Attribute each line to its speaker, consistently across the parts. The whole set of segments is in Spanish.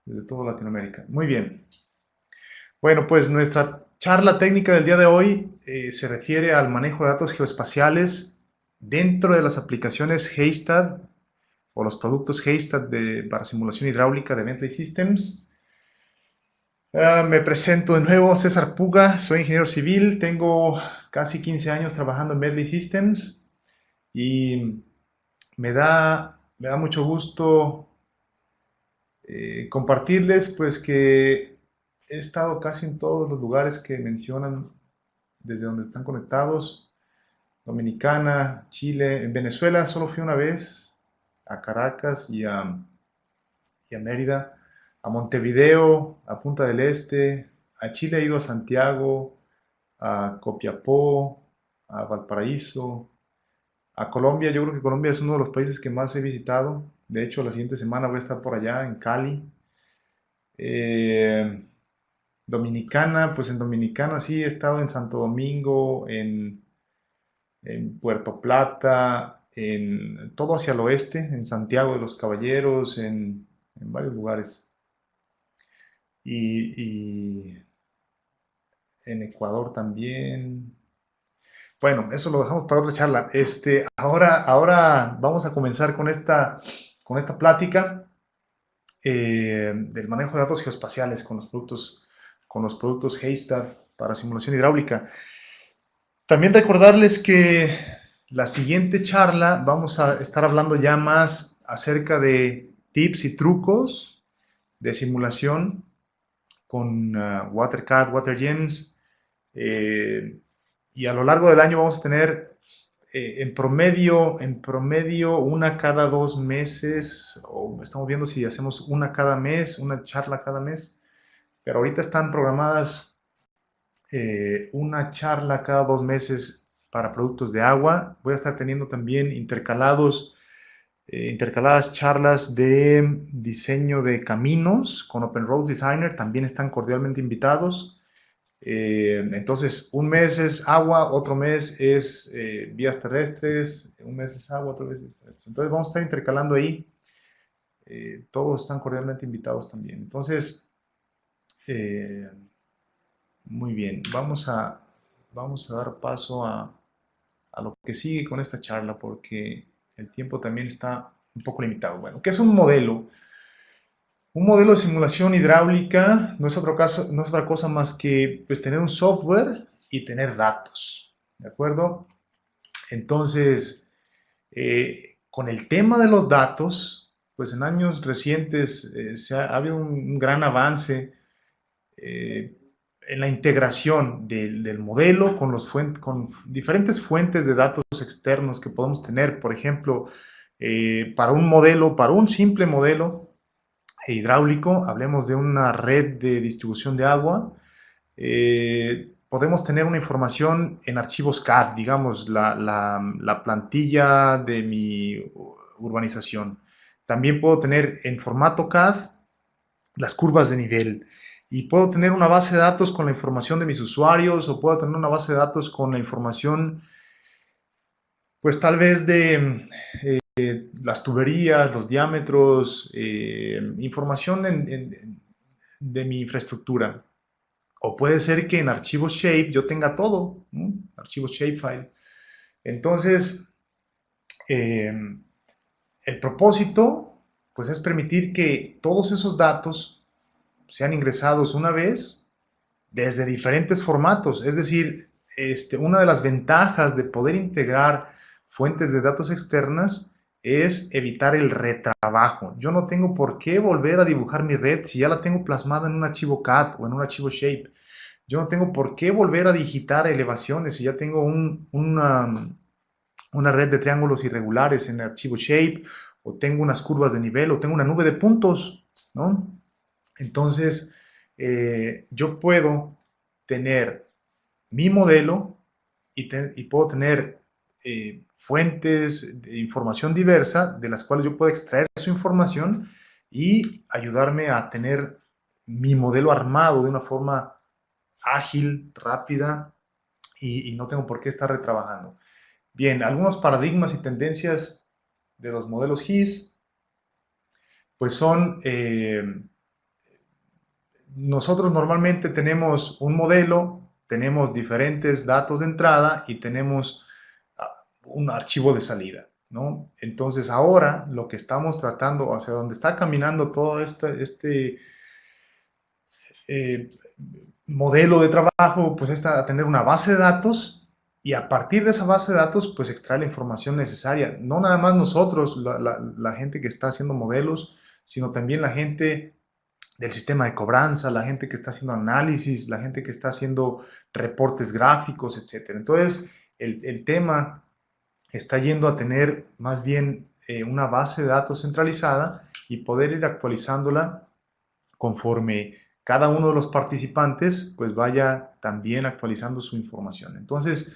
Speaker 1: desde toda Latinoamérica. Muy bien. Bueno, pues nuestra charla técnica del día de hoy se refiere al manejo de datos geoespaciales dentro de las aplicaciones Haystad o los productos Haystad para simulación hidráulica de Bentley Systems. Me presento de nuevo, César Puga, soy ingeniero civil, tengo casi 15 años trabajando en Bentley Systems y me da mucho gusto compartirles pues que he estado casi en todos los lugares que mencionan desde donde están conectados. Dominicana, Chile, en Venezuela solo fui una vez a Caracas y a Mérida, a Montevideo, a Punta del Este, a Chile he ido a Santiago, a Copiapó, a Valparaíso, a Colombia. Yo creo que Colombia es uno de los países que más he visitado. De hecho, la siguiente semana voy a estar por allá en Cali. Eh, Dominicana, pues en Dominicana sí he estado en Santo Domingo, en Puerto Plata, en todo hacia el oeste, en Santiago de los Caballeros, en varios lugares. Y en Ecuador también. Bueno, eso lo dejamos para otra charla. Ahora vamos a comenzar con esta plática del manejo de datos geoespaciales con los productos Haystad para simulación hidráulica. También recordarles que la siguiente charla vamos a estar hablando ya más acerca de tips y trucos de simulación con WaterCAD, WaterGems. eh, y a lo largo del año vamos a tener en promedio una cada 2 meses, o estamos viendo si hacemos una cada mes, una charla cada mes, pero ahorita están programadas una charla cada 2 meses para productos de agua. Voy a estar teniendo también intercaladas charlas de diseño de caminos con Open Road Designer, también están cordialmente invitados. Entonces, un mes es agua, otro mes es vías terrestres, un mes es agua, otro mes es terrestre. Entonces, vamos a estar intercalando ahí. Todos están cordialmente invitados también. Entonces, eh, muy bien, vamos a dar paso a lo que sigue con esta charla porque el tiempo también está un poco limitado. Bueno, ¿qué es un modelo? Un modelo de simulación hidráulica no es otra cosa más que pues, tener un software y tener datos. ¿De acuerdo? Entonces, con el tema de los datos, pues en años recientes ha habido un gran avance eh, en la integración del modelo con diferentes fuentes de datos externos que podemos tener. Por ejemplo, para un simple modelo hidráulico, hablemos de una red de distribución de agua, podemos tener una información en archivos CAD, digamos, la plantilla de mi urbanización. También puedo tener en formato CAD las curvas de nivel. Y puedo tener una base de datos con la información de mis usuarios o puedo tener una base de datos con la información, pues tal vez de las tuberías, los diámetros, información de mi infraestructura. O puede ser que en archivos shape yo tenga todo, ¿no? Archivos shapefile. Entonces, eh, el propósito, pues es permitir que todos esos datos sean ingresados una vez desde diferentes formatos. Es decir, una de las ventajas de poder integrar fuentes de datos externas es evitar el retrabajo. Yo no tengo por qué volver a dibujar mi red si ya la tengo plasmada en un archivo CAD o en un archivo Shape. Yo no tengo por qué volver a digitar elevaciones si ya tengo una red de triángulos irregulares en el archivo Shape, o tengo unas curvas de nivel, o tengo una nube de puntos, ¿no? Entonces, yo puedo tener mi modelo y puedo tener fuentes de información diversa de las cuales yo puedo extraer su información y ayudarme a tener mi modelo armado de una forma ágil, rápida y no tengo por qué estar retrabajando. Bien, algunos paradigmas y tendencias de los modelos GIS, pues son nosotros normalmente tenemos un modelo, tenemos diferentes datos de entrada y tenemos un archivo de salida, ¿no? Entonces ahora lo que estamos tratando, hacia donde está caminando todo este eh, modelo de trabajo, pues es a tener una base de datos y a partir de esa base de datos, pues extraer la información necesaria. No nada más nosotros, la gente que está haciendo modelos, sino también la gente del sistema de cobranza, la gente que está haciendo análisis, la gente que está haciendo reportes gráficos, etcétera. Entonces, el tema está yendo a tener más bien una base de datos centralizada y poder ir actualizándola conforme cada uno de los participantes pues vaya también actualizando su información. Entonces,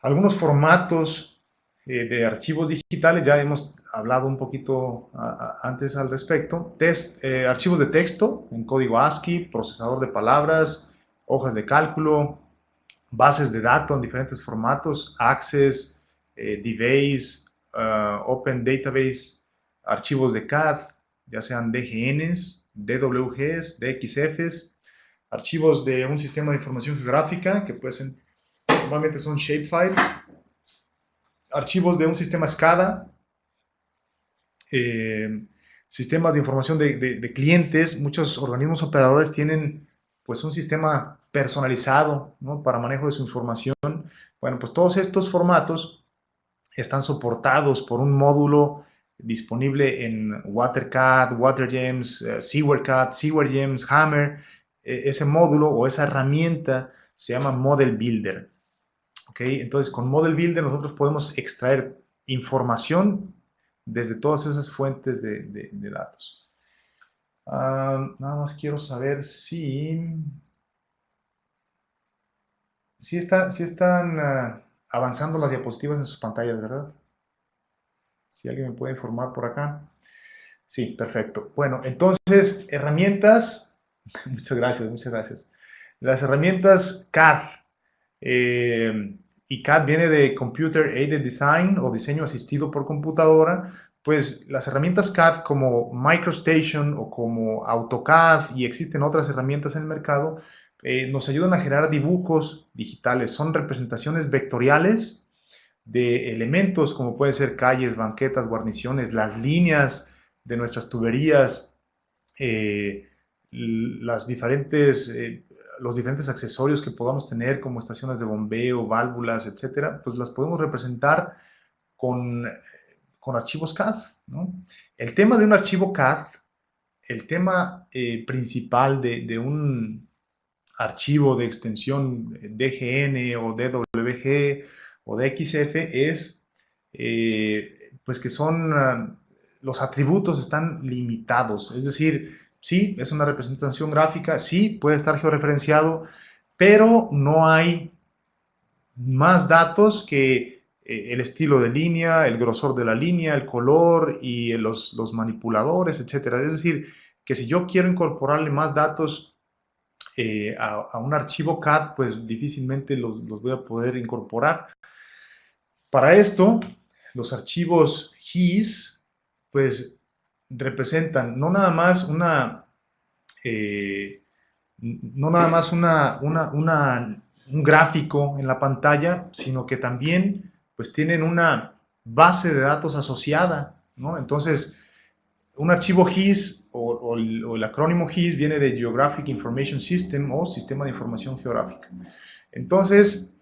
Speaker 1: algunos formatos de archivos digitales, ya hemos hablado un poquito antes al respecto, archivos de texto en código ASCII, procesador de palabras, hojas de cálculo, bases de datos en diferentes formatos, Access, DBase, Open Database, archivos de CAD, ya sean DGNs, DWGs, DXFs, archivos de un sistema de información geográfica, que pueden ser, normalmente son shapefiles, archivos de un sistema SCADA, eh, sistemas de información de clientes. Muchos organismos operadores tienen pues un sistema personalizado, ¿no?, para manejo de su información. Bueno, pues todos estos formatos están soportados por un módulo disponible en WaterCAD, WaterGems, SeaWareCAD, SeaWareGems, Hammer. Ese módulo o esa herramienta se llama Model Builder. ¿Okay? Entonces, con Model Builder nosotros podemos extraer información desde todas esas fuentes de datos. Nada más quiero saber si están avanzando las diapositivas en sus pantallas, ¿verdad? Si alguien me puede informar por acá. Sí, perfecto. Bueno, entonces, herramientas. Muchas gracias, muchas gracias. Las herramientas CAD. Y CAD viene de Computer Aided Design o diseño asistido por computadora. Pues las herramientas CAD como MicroStation o como AutoCAD, y existen otras herramientas en el mercado, nos ayudan a generar dibujos digitales. Son representaciones vectoriales de elementos como pueden ser calles, banquetas, guarniciones, las líneas de nuestras tuberías, eh, las los diferentes accesorios que podamos tener como estaciones de bombeo, válvulas, etcétera, pues las podemos representar con, con archivos CAD, ¿no? El tema de un archivo CAD, el tema principal de un archivo de extensión DGN o DWG o DXF es pues que son los atributos están limitados, es decir, sí, es una representación gráfica, sí, puede estar georreferenciado, pero no hay más datos que el estilo de línea, el grosor de la línea, el color y los manipuladores, etcétera. Es decir, que si yo quiero incorporarle más datos a un archivo CAD, pues difícilmente los voy a poder incorporar. Para esto, los archivos GIS, pues representan no nada más un gráfico en la pantalla, sino que también pues tienen una base de datos asociada, ¿no? Entonces, un archivo GIS o el acrónimo GIS viene de Geographic Information System o Sistema de Información Geográfica. Entonces,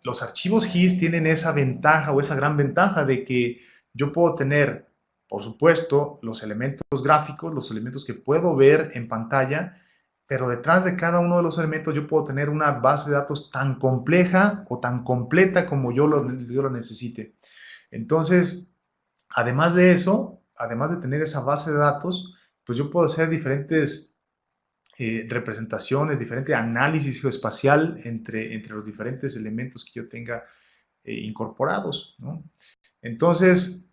Speaker 1: los archivos GIS tienen esa ventaja o esa gran ventaja de que yo puedo tener, por supuesto, los elementos gráficos, los elementos que puedo ver en pantalla, pero detrás de cada uno de los elementos yo puedo tener una base de datos tan compleja o tan completa como yo lo necesite. Entonces, además de eso, además de tener esa base de datos, pues yo puedo hacer diferentes representaciones, diferente análisis geoespacial entre los diferentes elementos que yo tenga incorporados, ¿no? Entonces,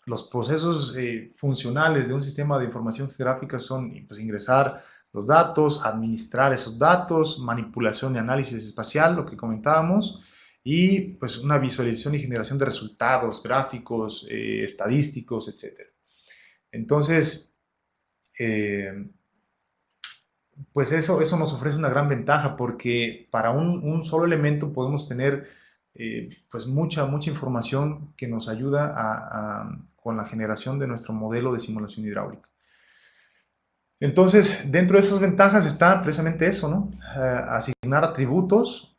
Speaker 1: los procesos funcionales de un sistema de información geográfica son pues, ingresar los datos, administrar esos datos, manipulación y análisis espacial, lo que comentábamos, y pues una visualización y generación de resultados gráficos, estadísticos, etc. Entonces, pues eso nos ofrece una gran ventaja porque para un solo elemento podemos tener pues mucha información que nos ayuda con la generación de nuestro modelo de simulación hidráulica. Entonces, dentro de esas ventajas está precisamente eso, ¿no? Asignar atributos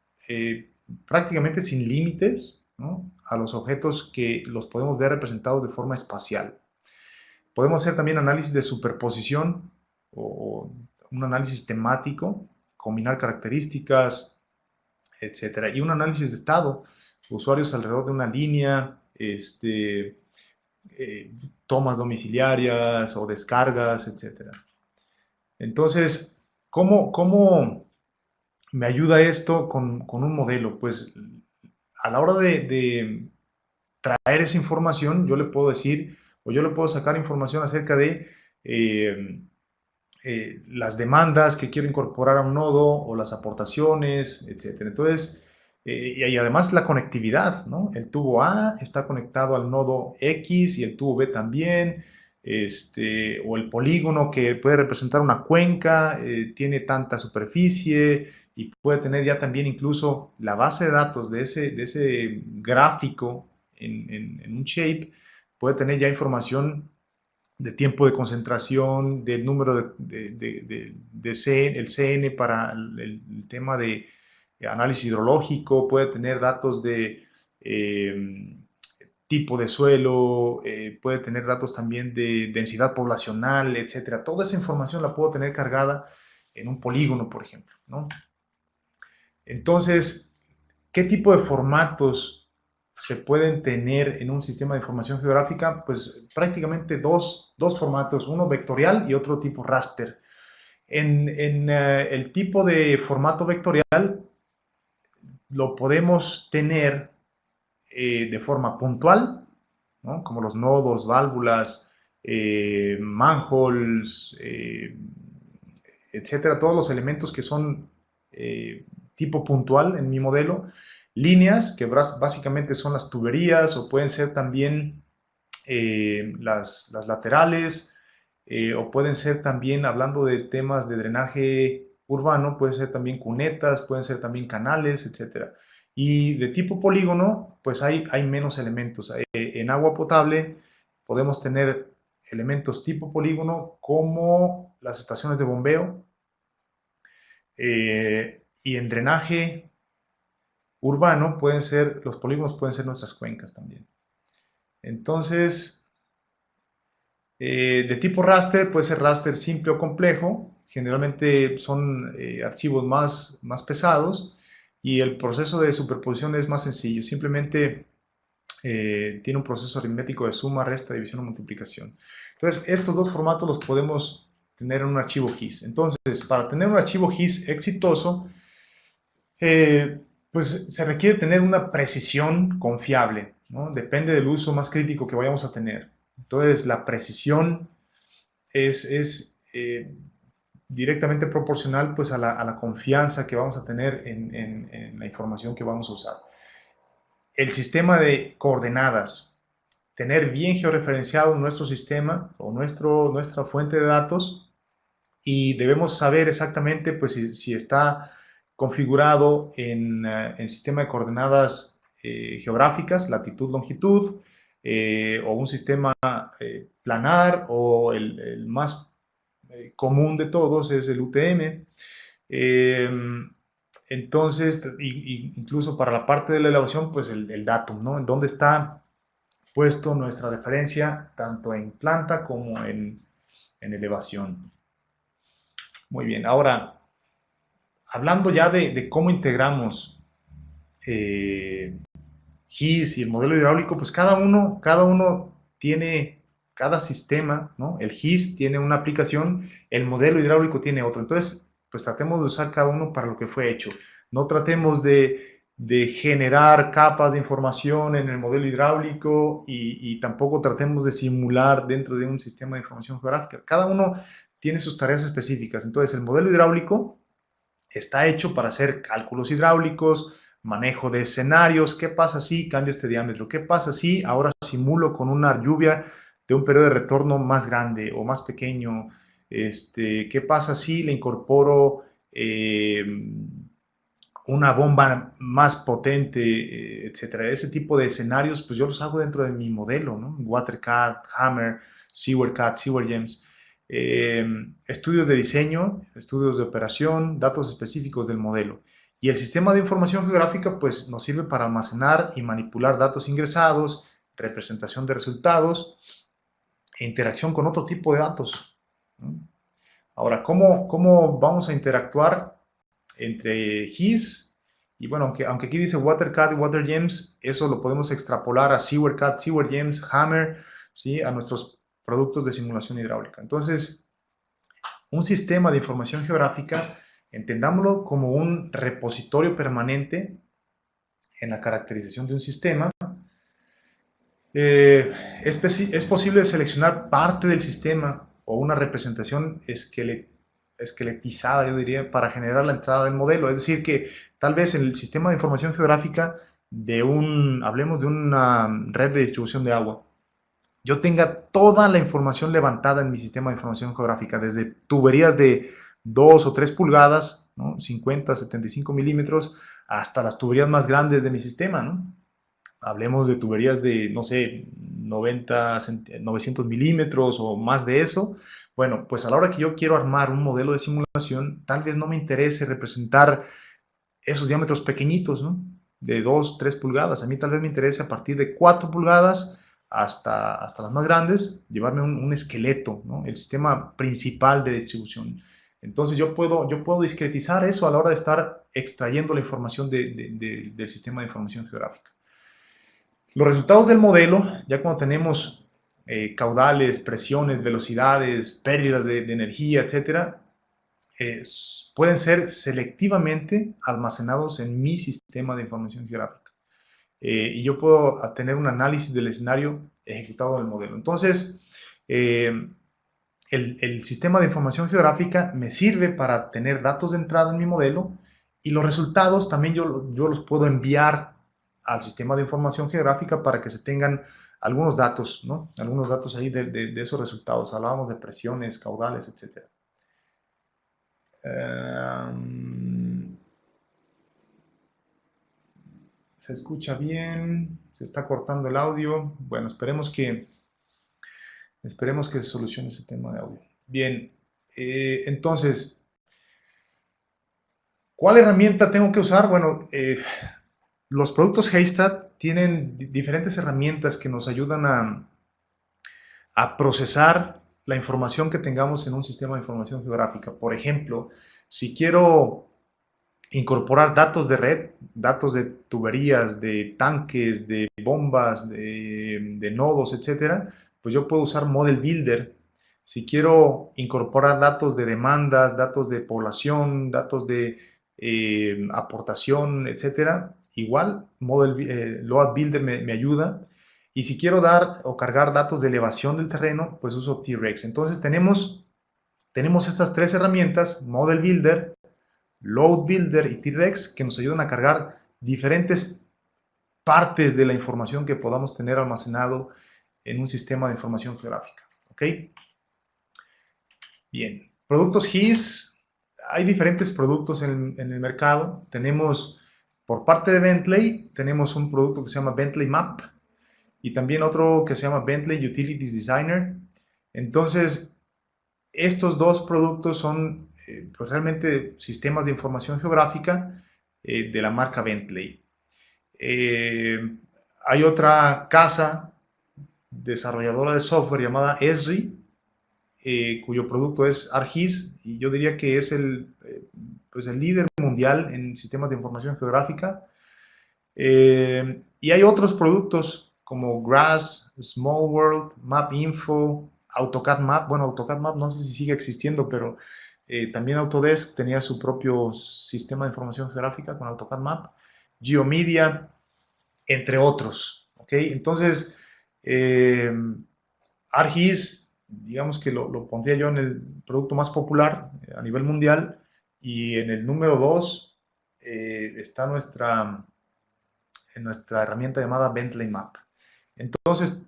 Speaker 1: prácticamente sin límites, ¿no? A los objetos que los podemos ver representados de forma espacial. Podemos hacer también análisis de superposición o un análisis temático, combinar características, etcétera. Y un análisis de estado, usuarios alrededor de una línea, eh, tomas domiciliarias o descargas, etcétera. Entonces, ¿cómo me ayuda esto con un modelo? Pues a la hora de traer esa información, yo le puedo decir, o yo le puedo sacar información acerca de eh, las demandas que quiero incorporar a un nodo o las aportaciones, etcétera. Entonces, y además la conectividad, ¿no? El tubo A está conectado al nodo X y el tubo B también, o el polígono que puede representar una cuenca, tiene tanta superficie y puede tener ya también incluso la base de datos de ese gráfico en un shape, puede tener ya información de tiempo de concentración, del número el CN para el tema de análisis hidrológico, puede tener datos de tipo de suelo, puede tener datos también de densidad poblacional, etcétera. Toda esa información la puedo tener cargada en un polígono, por ejemplo, ¿no? Entonces, ¿qué tipo de formatos se pueden tener en un sistema de información geográfica? Pues prácticamente dos formatos, uno vectorial y otro tipo raster. En el tipo de formato vectorial lo podemos tener de forma puntual, ¿no? Como los nodos, válvulas, manholes, etcétera, todos los elementos que son tipo puntual en mi modelo, líneas, que básicamente son las tuberías o pueden ser también las laterales, o pueden ser también, hablando de temas de drenaje urbano, pueden ser también cunetas, pueden ser también canales, etcétera. Y de tipo polígono, pues hay menos elementos. En agua potable podemos tener elementos tipo polígono como las estaciones de bombeo, y en drenaje urbano los polígonos pueden ser nuestras cuencas también. Entonces, de tipo raster, puede ser raster simple o complejo. Generalmente son archivos más pesados y el proceso de superposición es más sencillo. Simplemente tiene un proceso aritmético de suma, resta, división o multiplicación. Entonces, estos dos formatos los podemos tener en un archivo GIS. Entonces, para tener un archivo GIS exitoso, pues se requiere tener una precisión confiable, ¿no? Depende del uso más crítico que vayamos a tener. Entonces, la precisión es directamente proporcional pues, a la confianza que vamos a tener en la información que vamos a usar. El sistema de coordenadas, tener bien georreferenciado nuestro sistema o nuestra fuente de datos, y debemos saber exactamente pues, si está configurado en sistema de coordenadas geográficas, latitud, longitud, o un sistema planar, o el más común de todos es el UTM. Eh, entonces, incluso para la parte de la elevación, pues el datum, ¿no? En dónde está puesto nuestra referencia, tanto en planta como en elevación. Muy bien, ahora, hablando ya de cómo integramos eh, GIS y el modelo hidráulico, pues cada uno tiene, cada sistema, ¿no? El GIS tiene una aplicación, el modelo hidráulico tiene otro. Entonces, pues tratemos de usar cada uno para lo que fue hecho. No tratemos de generar capas de información en el modelo hidráulico y tampoco tratemos de simular dentro de un sistema de información geográfica. Cada uno tiene sus tareas específicas. Entonces, el modelo hidráulico está hecho para hacer cálculos hidráulicos, manejo de escenarios. ¿Qué pasa si cambio este diámetro? ¿Qué pasa si ahora simulo con una lluvia de un periodo de retorno más grande o más pequeño? ¿Qué pasa si le incorporo una bomba más potente, etcétera? Ese tipo de escenarios, pues yo los hago dentro de mi modelo, ¿no? WaterCAD, Hammer, SewerCAD, SewerGems. Estudios de diseño, estudios de operación, datos específicos del modelo. Y el sistema de información geográfica, pues nos sirve para almacenar y manipular datos ingresados, representación de resultados e interacción con otro tipo de datos, ¿no? Ahora, ¿cómo vamos a interactuar entre GIS? Y bueno, aunque aquí dice WaterCAD y WaterGems, eso lo podemos extrapolar a SewerCAD, SewerGems, Hammer, ¿sí? A nuestros productos de simulación hidráulica. Entonces, un sistema de información geográfica, entendámoslo como un repositorio permanente en la caracterización de un sistema. Es posible seleccionar parte del sistema o una representación esqueletizada, yo diría, para generar la entrada del modelo. Es decir, que tal vez en el sistema de información geográfica hablemos de una red de distribución de agua, yo tenga toda la información levantada en mi sistema de información geográfica, desde tuberías de 2 o 3 pulgadas, ¿no? 50, 75 milímetros, hasta las tuberías más grandes de mi sistema, ¿no? Hablemos de tuberías de, no sé, 900 milímetros o más de eso. Bueno, pues a la hora que yo quiero armar un modelo de simulación, tal vez no me interese representar esos diámetros pequeñitos, ¿no? De 2, 3 pulgadas. A mí tal vez me interese a partir de 4 pulgadas hasta las más grandes, llevarme un esqueleto, ¿no? El sistema principal de distribución. Entonces yo puedo discretizar eso a la hora de estar extrayendo la información del sistema de información geográfica. Los resultados del modelo, ya cuando tenemos caudales, presiones, velocidades, pérdidas de energía, etcétera, pueden ser selectivamente almacenados en mi sistema de información geográfica. Y yo puedo tener un análisis del escenario ejecutado del modelo. Entonces, el sistema de información geográfica me sirve para tener datos de entrada en mi modelo y los resultados también yo los puedo enviar al sistema de información geográfica para que se tengan algunos datos, ¿no? Algunos datos ahí de esos resultados. Hablábamos de presiones, caudales, etc. ¿Se escucha bien? ¿Se está cortando el audio? Bueno, esperemos que se solucione ese tema de audio. Bien, entonces, ¿cuál herramienta tengo que usar? Bueno, los productos Haystad tienen diferentes herramientas que nos ayudan a procesar la información que tengamos en un sistema de información geográfica. Por ejemplo, si quiero incorporar datos de red, datos de tuberías, de tanques, de bombas, de nodos, etcétera, pues yo puedo usar Model Builder. Si quiero incorporar datos de demandas, datos de población, datos de aportación, etcétera, igual Load Builder me ayuda. Y si quiero dar o cargar datos de elevación del terreno, pues uso T-Rex. Entonces tenemos estas tres herramientas, Model Builder, Load Builder y T-Rex, que nos ayudan a cargar diferentes partes de la información que podamos tener almacenado en un sistema de información geográfica. ¿Ok? Bien. Productos GIS. Hay diferentes productos en el mercado. Tenemos, por parte de Bentley, tenemos un producto que se llama Bentley Map y también otro que se llama Bentley Utilities Designer. Entonces, estos dos productos son pues realmente sistemas de información geográfica de la marca Bentley. Hay otra casa desarrolladora de software llamada Esri, cuyo producto es ArcGIS, y yo diría que es pues el líder mundial en sistemas de información geográfica. Y hay otros productos como Grass, Small World, MapInfo, AutoCAD Map. Bueno, AutoCAD Map no sé si sigue existiendo, pero también Autodesk tenía su propio sistema de información geográfica con AutoCAD Map, GeoMedia, entre otros. ¿Okay? Entonces, ArcGIS, digamos que lo pondría yo en el producto más popular a nivel mundial, y en el número 2 está en nuestra herramienta llamada Bentley Map. Entonces,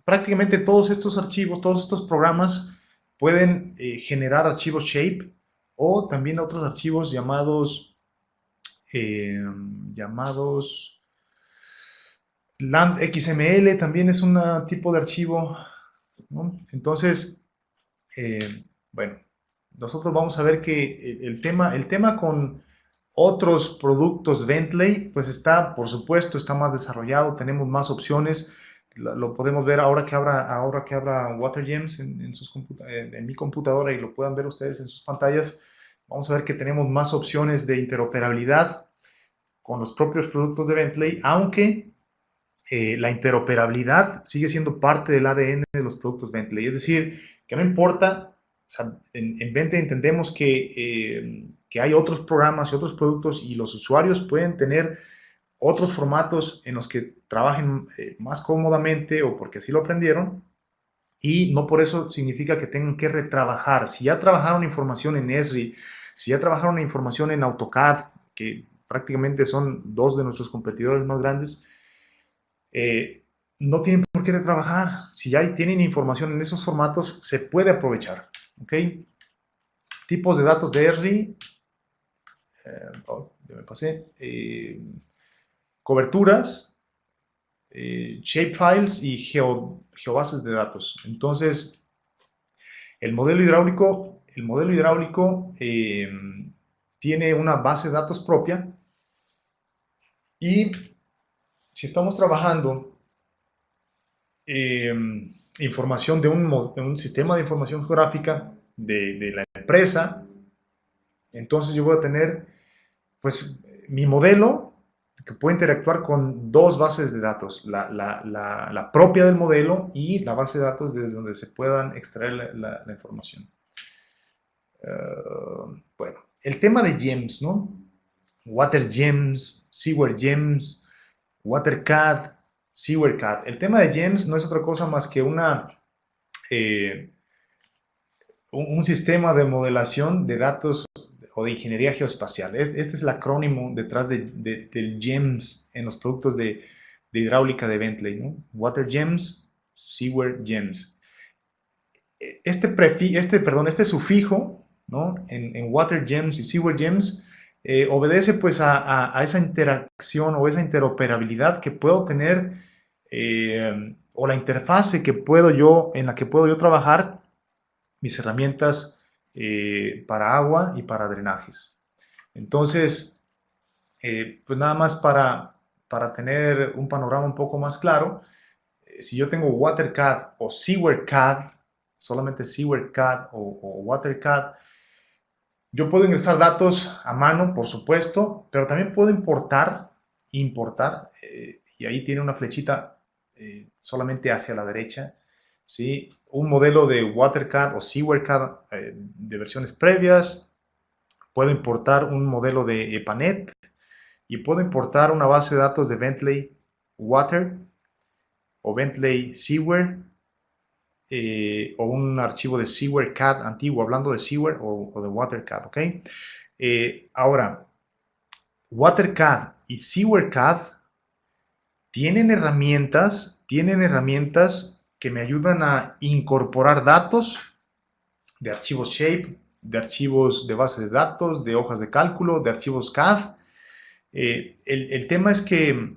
Speaker 1: prácticamente todos estos archivos, todos estos programas pueden generar archivos shape o también otros archivos eh, llamados land XML, también es un tipo de archivo, ¿no? Entonces, bueno, nosotros vamos a ver que el tema con otros productos Bentley, pues está, por supuesto, está más desarrollado, tenemos más opciones, lo podemos ver ahora que abra WaterGems en mi computadora y lo puedan ver ustedes en sus pantallas. Vamos a ver que tenemos más opciones de interoperabilidad con los propios productos de Bentley, aunque la interoperabilidad sigue siendo parte del ADN de los productos Bentley. Es decir, que no importa, o sea, en Bentley entendemos que hay otros programas y otros productos y los usuarios pueden tener otros formatos en los que trabajen más cómodamente o porque así lo aprendieron y no por eso significa que tengan que retrabajar. Si ya trabajaron información en Esri, si ya trabajaron información en AutoCAD, que prácticamente son dos de nuestros competidores más grandes, eh, no tienen por qué retrabajar. Si ya tienen información en esos formatos, se puede aprovechar. ¿Ok? Tipos de datos de Esri, ya me pasé, coberturas, shapefiles y geobases de datos. Entonces, el modelo hidráulico tiene una base de datos propia y si estamos trabajando información de un sistema de información geográfica de la empresa, entonces yo voy a tener pues mi modelo que puede interactuar con dos bases de datos, la propia del modelo y la base de datos desde donde se puedan extraer la información. Bueno, el tema de GEMS, ¿no? Water Gems, Sewer Gems, WaterCAD, SewerCAD. El tema de GEMS no es otra cosa más que eh, un sistema de modelación de datos o de ingeniería geoespacial. Este es el acrónimo detrás del GEMS en los productos de hidráulica de Bentley, ¿no? Water Gems, Sewer Gems. Este sufijo, ¿no? en Water Gems y Sewer Gems obedece pues a esa interacción o esa interoperabilidad que puedo tener o la interfase en la que puedo yo trabajar mis herramientas para agua y para drenajes. Entonces, pues nada más para tener un panorama un poco más claro, si yo tengo WaterCAD o SewerCAD, solamente SewerCAD o WaterCAD, yo puedo ingresar datos a mano, por supuesto, pero también puedo importar, y ahí tiene una flechita solamente hacia la derecha, ¿sí? Un modelo de WaterCAD o SewerCAD de versiones previas, puedo importar un modelo de EPANET y puedo importar una base de datos de Bentley Water o Bentley Sewer o un archivo de SewerCAD antiguo, hablando de Sewer o de WaterCAD, ¿ok? Ahora, WaterCAD y SewerCAD tienen herramientas que me ayudan a incorporar datos de archivos Shape, de archivos de base de datos, de hojas de cálculo, de archivos CAD. El tema es que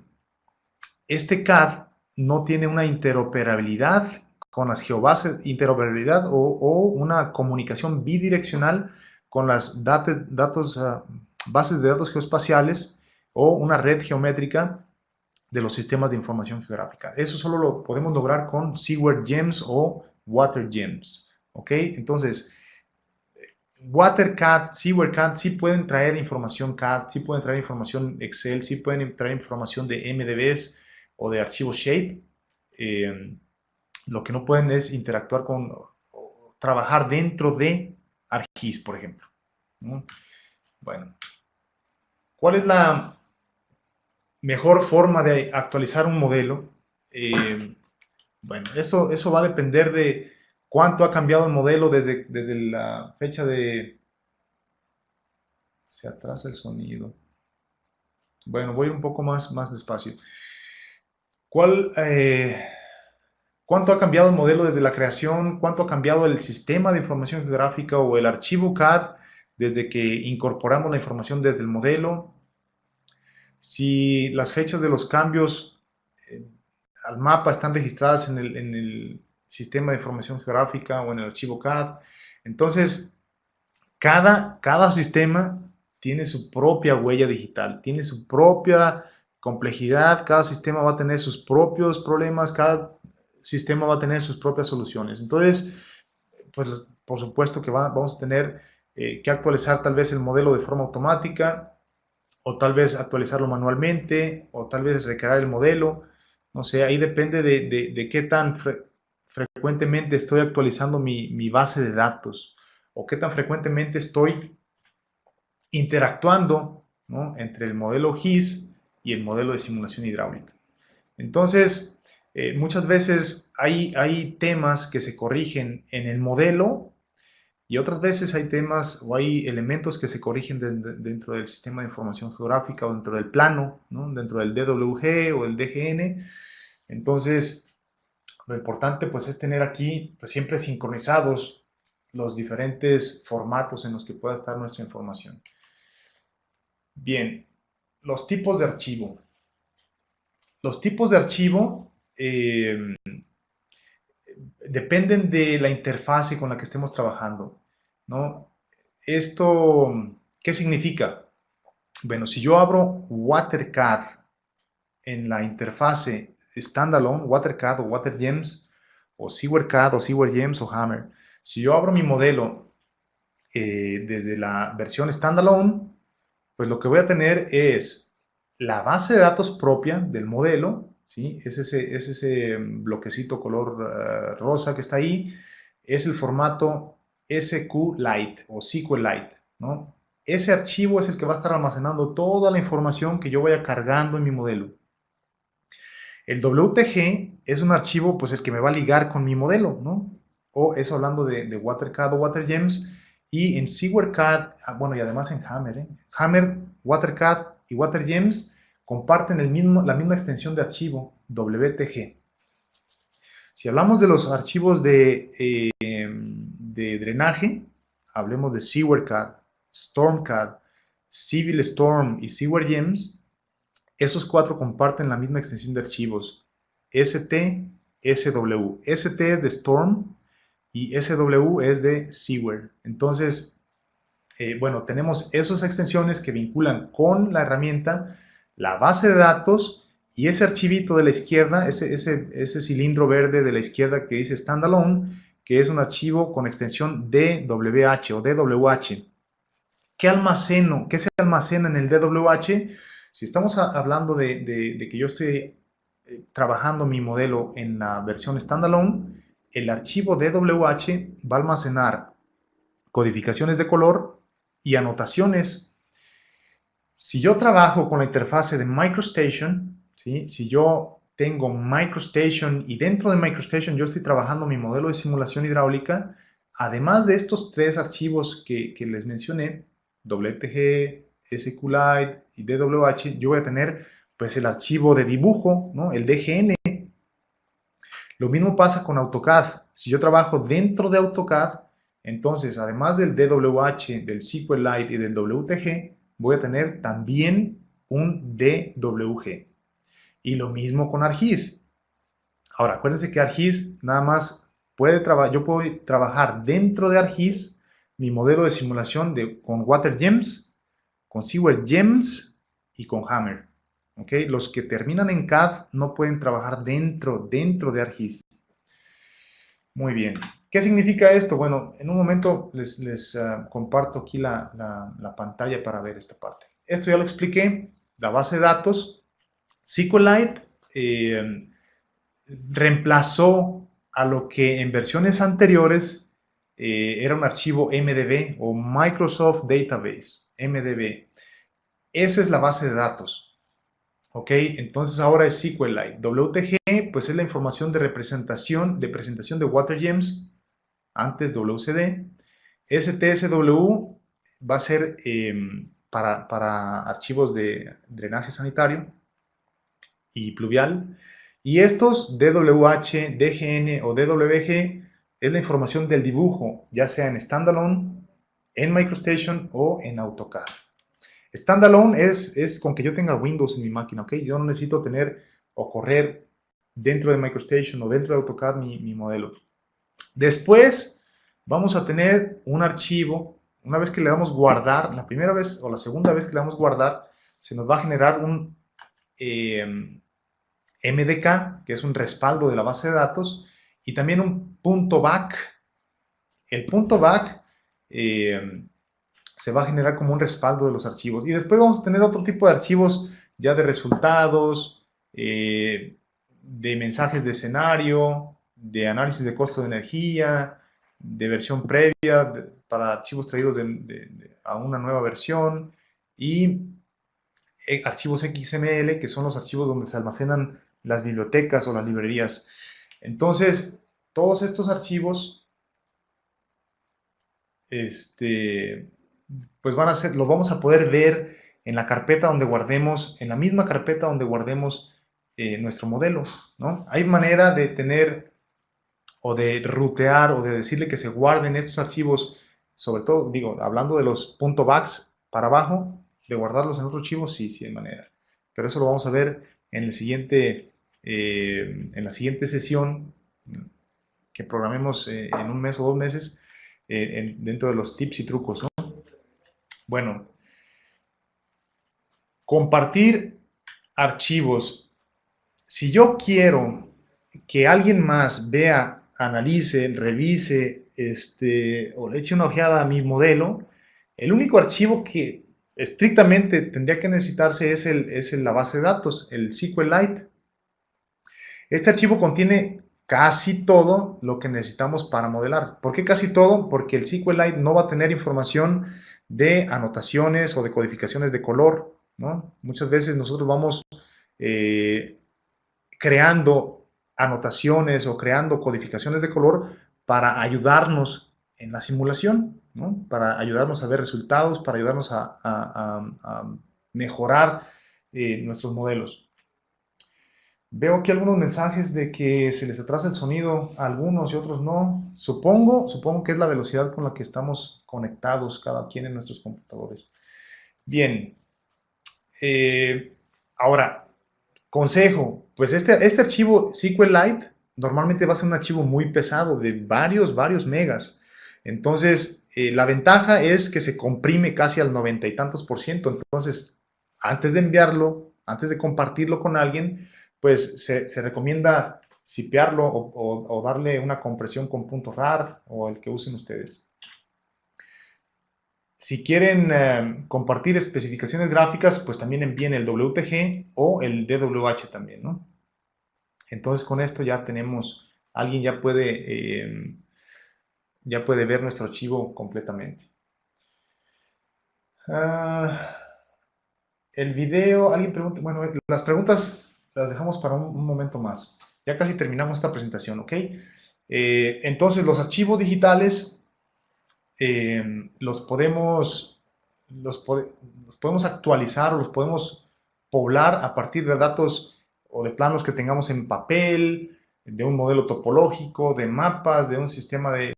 Speaker 1: este CAD no tiene una interoperabilidad con las geobases, interoperabilidad o una comunicación bidireccional con las bases de datos geoespaciales o una red geométrica de los sistemas de información geográfica. Eso solo lo podemos lograr con Sewer Gems o Water Gems. ¿Ok? Entonces, WaterCAD, SewerCAD sí pueden traer información CAD, sí pueden traer información Excel, sí pueden traer información de MDBs o de archivos Shape. Eh, lo que no pueden es interactuar o trabajar dentro de ArcGIS, por ejemplo, ¿no? Bueno, ¿cuál es la mejor forma de actualizar un modelo? Bueno, eso va a depender de cuánto ha cambiado el modelo desde la fecha de... Se atrasa el sonido. Bueno, voy un poco más despacio. ¿Cuál? ¿Cuánto ha cambiado el modelo desde la creación? ¿Cuánto ha cambiado el sistema de información geográfica o el archivo CAD desde que incorporamos la información desde el modelo? Si las fechas de los cambios eh, al mapa están registradas en el sistema de información geográfica o en el archivo CAD. Entonces, cada sistema tiene su propia huella digital, tiene su propia complejidad, cada sistema va a tener sus propios problemas, cada sistema va a tener sus propias soluciones. Entonces, pues por supuesto que vamos a tener que actualizar tal vez el modelo de forma automática, o tal vez actualizarlo manualmente, o tal vez recrear el modelo. No sé, ahí depende de qué tan frecuentemente estoy actualizando mi base de datos, o qué tan frecuentemente estoy interactuando, ¿no?, entre el modelo GIS y el modelo de simulación hidráulica. Entonces, muchas veces hay temas que se corrigen en el modelo y otras veces hay temas o hay elementos que se corrigen dentro del sistema de información geográfica o dentro del plano, ¿no?, dentro del DWG o el DGN. Entonces, lo importante pues es tener aquí pues siempre sincronizados los diferentes formatos en los que pueda estar nuestra información. Bien, los tipos de archivo. Los tipos de archivo dependen de la interfase con la que estemos trabajando, ¿no? Esto, ¿qué significa? Bueno, si yo abro WaterCAD en la interfase standalone, WaterCAD o WaterGems, o SewerCAD o SewerGems o Hammer, si yo abro mi modelo desde la versión standalone, pues lo que voy a tener es la base de datos propia del modelo, ¿sí? Es ese bloquecito color rosa que está ahí, es el formato SQLite o SQLite, ¿no? Ese archivo es el que va a estar almacenando toda la información que yo vaya cargando en mi modelo. El WTG es un archivo, pues el que me va a ligar con mi modelo, ¿no? O eso hablando de WaterCAD o WaterGems. Y en SewerCAD, bueno, y además en Hammer, Hammer, WaterCAD y WaterGems comparten la misma extensión de archivo, WTG. Si hablamos de los archivos de drenaje, hablemos de SewerCAD, StormCAD, Civil Storm y SewerGems. Esos cuatro comparten la misma extensión de archivos, ST, SW. ST es de Storm y SW es de Sewer. Entonces, bueno, tenemos esas extensiones que vinculan con la herramienta la base de datos y ese archivito de la izquierda, ese cilindro verde de la izquierda que dice Standalone, que es un archivo con extensión DWH o DWH. ¿Qué almaceno? ¿Qué se almacena en el DWH? Si estamos hablando de que yo estoy trabajando mi modelo en la versión standalone, el archivo DWH va a almacenar codificaciones de color y anotaciones. Si yo trabajo con la interfase de MicroStation, ¿sí?, si yo tengo MicroStation y dentro de MicroStation yo estoy trabajando mi modelo de simulación hidráulica, además de estos tres archivos que les mencioné, WTG, SQLite y DWH, yo voy a tener pues el archivo de dibujo, ¿no?, el DGN. Lo mismo pasa con AutoCAD. Si yo trabajo dentro de AutoCAD, entonces además del DWH, del SQLite y del WTG, voy a tener también un DWG. Y lo mismo con ArcGIS. Ahora, acuérdense que ArcGIS nada más yo puedo trabajar dentro de ArcGIS mi modelo de simulación con WaterGems, con SewerGems y con Hammer. ¿Okay? Los que terminan en CAD no pueden trabajar dentro de ArcGIS. Muy bien. ¿Qué significa esto? Bueno, en un momento les comparto aquí la pantalla para ver esta parte. Esto ya lo expliqué, la base de datos. SQLite reemplazó a lo que en versiones anteriores era un archivo MDB o Microsoft Database, MDB. Esa es la base de datos. ¿Ok? Entonces ahora es SQLite. WTG, pues es la información de presentación de WaterGems, antes WCD. STSW va a ser para archivos de drenaje sanitario y pluvial. Y estos DWH, DGN o DWG es la información del dibujo, ya sea en standalone, en MicroStation o en AutoCAD. Standalone es con que yo tenga Windows en mi máquina, ¿ok? Yo no necesito tener o correr dentro de MicroStation o dentro de AutoCAD mi modelo. Después vamos a tener un archivo, una vez que le damos guardar, la primera vez o la segunda vez que le damos guardar, se nos va a generar un MDK, que es un respaldo de la base de datos, y también un punto back. El punto back se va a generar como un respaldo de los archivos. Y después vamos a tener otro tipo de archivos ya de resultados, de mensajes de escenario, de análisis de costo de energía, de versión previa, para archivos traídos a una nueva versión, y archivos XML, que son los archivos donde se almacenan las bibliotecas o las librerías. Entonces, todos estos archivos, pues van a ser, los vamos a poder ver en la carpeta donde guardemos, en la misma carpeta donde guardemos nuestro modelo, ¿no? Hay manera de tener o de rutear o de decirle que se guarden estos archivos, sobre todo, digo, hablando de los .bax para abajo, de guardarlos en otro archivo, sí, sí hay manera. Pero eso lo vamos a ver en la siguiente sesión que programemos en un mes o 2 meses dentro de los tips y trucos, ¿no? Bueno, compartir archivos. Si yo quiero que alguien más vea, analice, revise, o le eche una ojeada a mi modelo, el único archivo que estrictamente tendría que necesitarse es la base de datos, el SQLite. Este archivo contiene casi todo lo que necesitamos para modelar. ¿Por qué casi todo? Porque el SQLite no va a tener información de anotaciones o de codificaciones de color, ¿no? Muchas veces nosotros vamos eh, creando anotaciones o creando codificaciones de color para ayudarnos en la simulación, ¿no? Para ayudarnos a ver resultados, para ayudarnos a mejorar nuestros modelos. Veo aquí algunos mensajes de que se les atrasa el sonido a algunos y otros no. Supongo que es la velocidad con la que estamos conectados cada quien en nuestros computadores. Bien. Ahora, consejo, pues este archivo SQLite normalmente va a ser un archivo muy pesado de varios megas. Entonces, la ventaja es que se comprime casi al 90 y tantos por ciento. Entonces, antes de enviarlo, antes de compartirlo con alguien, pues se recomienda zipearlo o darle una compresión con .rar o el que usen ustedes. Si quieren compartir especificaciones gráficas, pues también envíen el WTG o el DWH también, ¿no? Entonces con esto ya tenemos, alguien ya puede ver nuestro archivo completamente. El video, alguien pregunta, bueno, las preguntas las dejamos para un momento más. Ya casi terminamos esta presentación, ¿ok? Entonces los archivos digitales los podemos actualizar o los podemos poblar a partir de datos o de planos que tengamos en papel, de un modelo topológico, de mapas, de un sistema de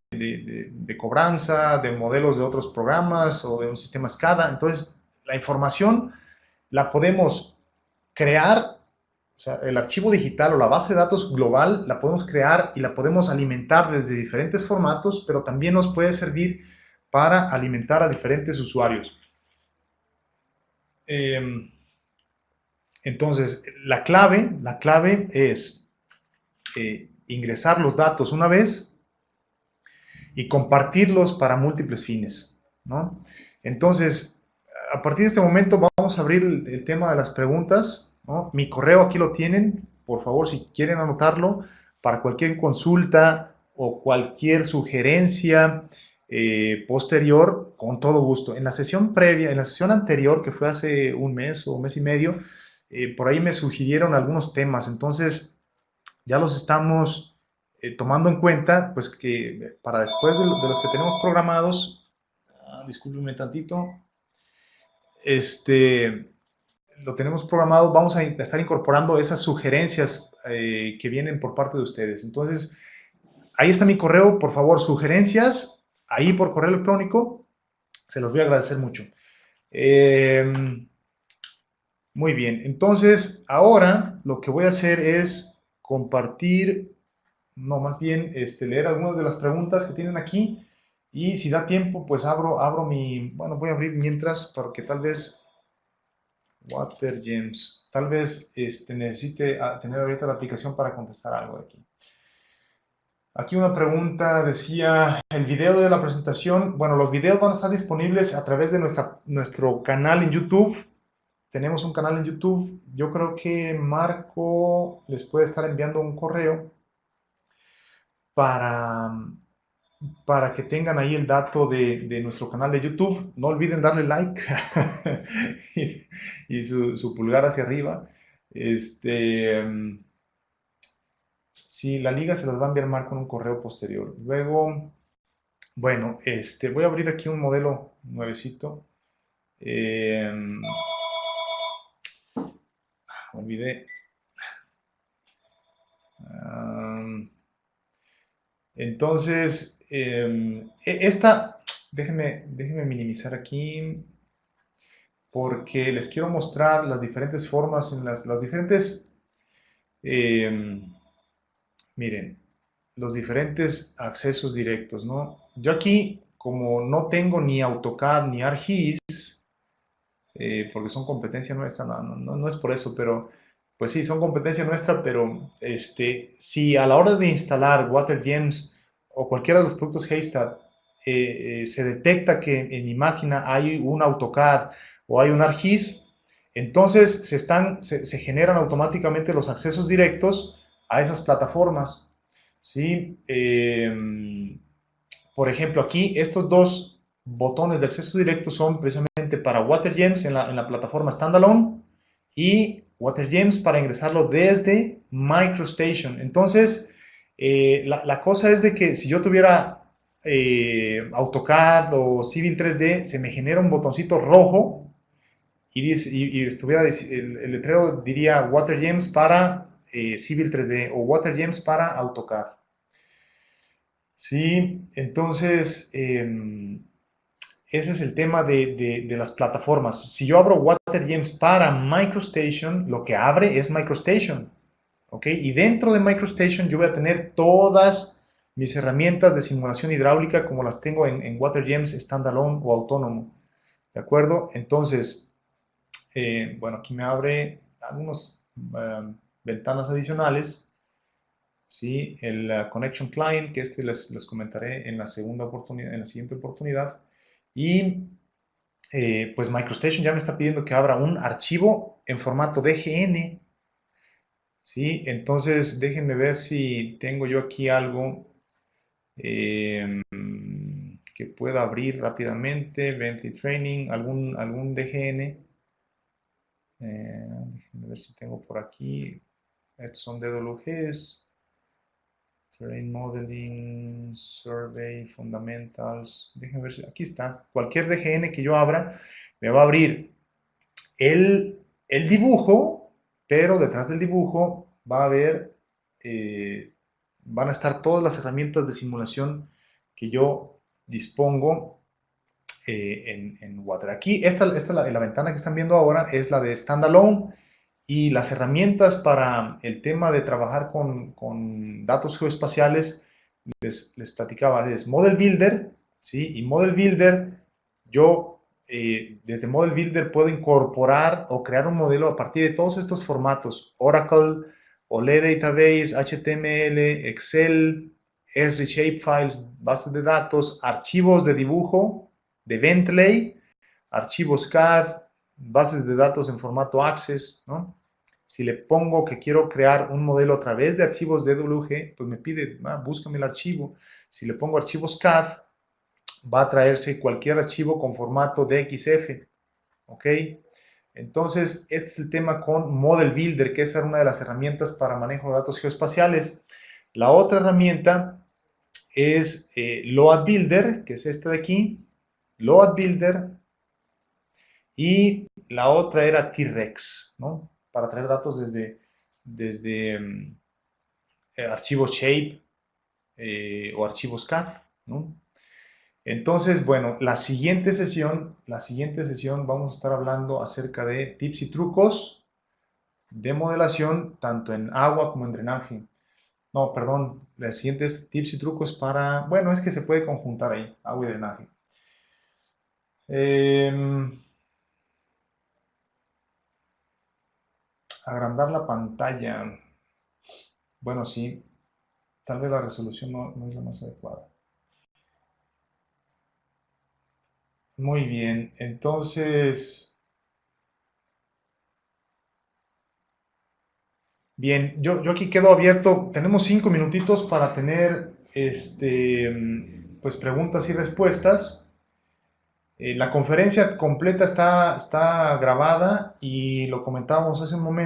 Speaker 1: cobranza, de modelos de otros programas o de un sistema SCADA. Entonces, la información la podemos crear, o sea, el archivo digital o la base de datos global la podemos crear y la podemos alimentar desde diferentes formatos, pero también nos puede servir para alimentar a diferentes usuarios. Entonces, la clave es ingresar los datos una vez y compartirlos para múltiples fines, ¿no? Entonces, a partir de este momento vamos a abrir el tema de las preguntas, ¿no? Mi correo aquí lo tienen, por favor, si quieren anotarlo, para cualquier consulta o cualquier sugerencia posterior, con todo gusto. En la sesión previa, en la sesión anterior, que fue hace un mes o un mes y medio, por ahí me sugirieron algunos temas, entonces ya los estamos tomando en cuenta, pues que para después de los que tenemos programados, discúlpenme tantito, lo tenemos programado, vamos a estar incorporando esas sugerencias que vienen por parte de ustedes. Entonces, ahí está mi correo, por favor, sugerencias, ahí por correo electrónico, se los voy a agradecer mucho. Eh, Muy bien, entonces ahora lo que voy a hacer es compartir, no, más bien leer algunas de las preguntas que tienen aquí y si da tiempo, pues abro bueno, voy a abrir mientras porque tal vez Water Gems, tal vez necesite tener ahorita la aplicación para contestar algo de aquí. Aquí una pregunta decía, el video de la presentación, bueno, los videos van a estar disponibles a través de nuestro canal en YouTube. Tenemos un canal en YouTube. Yo creo que Marco les puede estar enviando un correo para, para que tengan ahí el dato de nuestro canal de YouTube. No olviden darle like y su pulgar hacia arriba. Sí, la liga se las va a enviar Marco en un correo posterior. Luego, bueno, voy a abrir aquí un modelo nuevecito. Eh, Olvidé. Um, Entonces, déjenme minimizar aquí porque les quiero mostrar las diferentes formas en las diferentes, eh, miren, los diferentes accesos directos, ¿no? Yo aquí, como no tengo ni AutoCAD ni ArcGIS, porque son competencia nuestra, no es por eso, pero pues sí, son competencia nuestra, pero si a la hora de instalar WaterGems o cualquiera de los productos Haystad se detecta que en mi máquina hay un AutoCAD o hay un ArcGIS, entonces se generan automáticamente los accesos directos a esas plataformas, ¿sí? Por ejemplo, aquí estos dos botones de acceso directo son precisamente para WaterGems en la plataforma standalone y WaterGems para ingresarlo desde MicroStation. Entonces, la cosa es de que si yo tuviera AutoCAD o Civil 3D, se me genera un botoncito rojo y estuviera el letrero diría WaterGems para Civil 3D o WaterGems para AutoCAD. Sí, entonces ese es el tema de las plataformas. Si yo abro WaterGems para MicroStation, lo que abre es MicroStation, ¿ok? Y dentro de MicroStation yo voy a tener todas mis herramientas de simulación hidráulica como las tengo en WaterGems Standalone o Autónomo, ¿de acuerdo? Entonces, bueno, aquí me abre algunas ventanas adicionales. ¿Sí? El Connection Client, que les comentaré en la segunda oportunidad, en la siguiente oportunidad. Y pues MicroStation ya me está pidiendo que abra un archivo en formato DGN. ¿Sí? Entonces déjenme ver si tengo yo aquí algo eh, que pueda abrir rápidamente. Bentley Training, algún DGN. Déjenme ver si tengo por aquí. Estos son DWGs. Terrain Modeling, Survey, Fundamentals. Déjenme ver si aquí está. Cualquier DGN que yo abra me va a abrir el dibujo, pero detrás del dibujo va a haber, van a estar todas las herramientas de simulación que yo dispongo en Water. Aquí, la ventana que están viendo ahora es la de Standalone y las herramientas para el tema de trabajar con datos geoespaciales, les platicaba, es Model Builder, ¿sí? Y Model Builder, yo desde Model Builder puedo incorporar o crear un modelo a partir de todos estos formatos, Oracle, OLE Database, HTML, Excel, S Shapefiles, bases de datos, archivos de dibujo, de Bentley, archivos CAD, bases de datos en formato Access, ¿no? Si le pongo que quiero crear un modelo a través de archivos DWG, pues me pide, búscame el archivo. Si le pongo archivos CAD, va a traerse cualquier archivo con formato DXF, ¿ok? Entonces, este es el tema con Model Builder, que es una de las herramientas para manejo de datos geoespaciales. La otra herramienta es Load Builder, que es esta de aquí, Load Builder, y la otra era T-Rex, ¿no? Para traer datos desde archivos Shape o archivos CAD, ¿no? Entonces, bueno, la siguiente sesión vamos a estar hablando acerca de tips y trucos de modelación tanto en agua como en drenaje. No, perdón, la siguiente es tips y trucos para, bueno, es que se puede conjuntar ahí, agua y drenaje. Em, agrandar la pantalla. Bueno, sí, tal vez la resolución no es la más adecuada. Muy bien, entonces, bien, yo aquí quedo abierto. Tenemos 5 minutitos para tener pues preguntas y respuestas. La conferencia completa está grabada y lo comentábamos hace un momento.